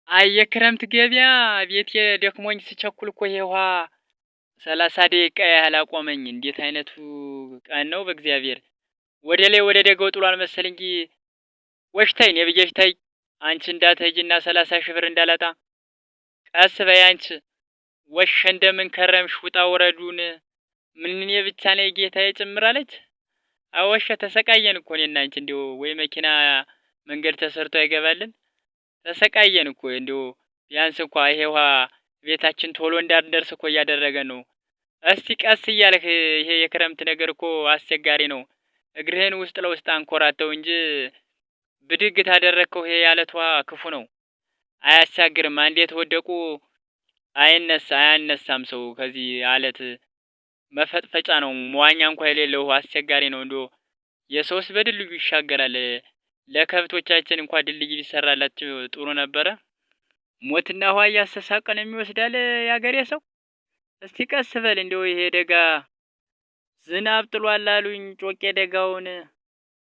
አይ የክረምት ገበያ ቤቴ ደክሞኝ ስቸኩል እኮ ይሄ ውሃ 30 ደቂቃ ያህል አቆመኝ። እንዴት አይነቱ ቀን ነው በእግዚአብሔር! ወደ ላይ ወደ ደጋው ጥሏል መሰል እንጂ ወሽታይ ነው ብዬሽታይ አንቺ እንዳትሄጂና 30 ሺህ ብር እንዳላጣ ቀስ በይ አንቺ። ወሽ እንደምን ከረምሽ? ውጣ ውረዱን ምን እኔ ብቻ ነኝ ጌታዬ ጭምር አለች። አወሸ ተሰቃየን እኮ እኔና አንቺ እንዲሁ ወይ መኪና መንገድ ተሰርቶ አይገባልን ተሰቃየን እኮ እንዲሁ ቢያንስ እንኳ ይሄ ውሃ ቤታችን ቶሎ እንዳንደርስ እኮ እያደረገ ነው። እስቲ ቀስ እያልህ ይሄ የክረምት ነገር እኮ አስቸጋሪ ነው። እግርህን ውስጥ ለውስጥ አንኮራተው እንጂ ብድግ ታደረግከው ይሄ ያለት ውሃ ክፉ ነው። አያሻግርም። አንዴ የተወደቁ አያነሳም ሰው ከዚህ አለት መፈጥፈጫ ነው። መዋኛ እንኳ የሌለው ውሃ አስቸጋሪ ነው። እንዲሁ የሰውስ በድልድዩ ይሻገራል። ለከብቶቻችን እንኳ ድልድይ ቢሰራላቸው ጥሩ ነበረ። ሞትና ውሃ እያስተሳቀን የሚወስዳል ያገሬ ሰው። እስቲ ቀስ በል እንደው ይሄ ደጋ ዝናብ ጥሏል አሉኝ ጮቄ ደጋውን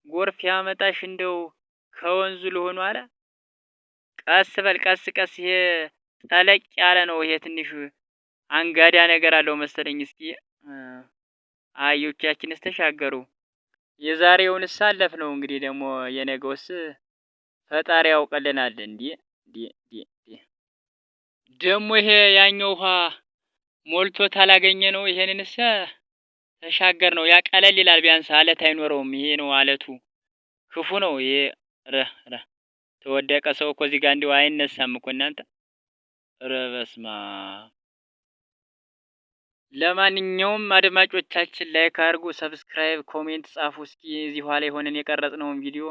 ጎርፍ ያመጣሽ እንደው ከወንዙ ልሆኑ አለ። ቀስ በል ቀስ ቀስ ይሄ ጠለቅ ያለ ነው። ይሄ ትንሽ አንጋዳ ነገር አለው መሰለኝ። እስኪ አህዮቻችንስ ተሻገሩ። የዛሬውንስ አለፍ ነው እንግዲህ ደግሞ የነገውስ ፈጣሪ ያውቅልናል። እንዴ ደግሞ ይሄ ያኛው ውሃ ሞልቶ ታላገኘ ነው። ይሄንንስ ተሻገር ነው። ያ ቀለል ይላል ቢያንስ አለት አይኖረውም። ይሄ ነው አለቱ ክፉ ነው። ይሄ ረ ተወደቀ ሰው እኮ እዚህ ጋር እንዲሁ አይነሳም እኮ እናንተ። ረ በስመ አብ። ለማንኛውም አድማጮቻችን ላይክ አድርጉ፣ ሰብስክራይብ፣ ኮሜንት ጻፉ። እስኪ እዚህ ኋላ የሆነን የቀረጽነውን ቪዲዮ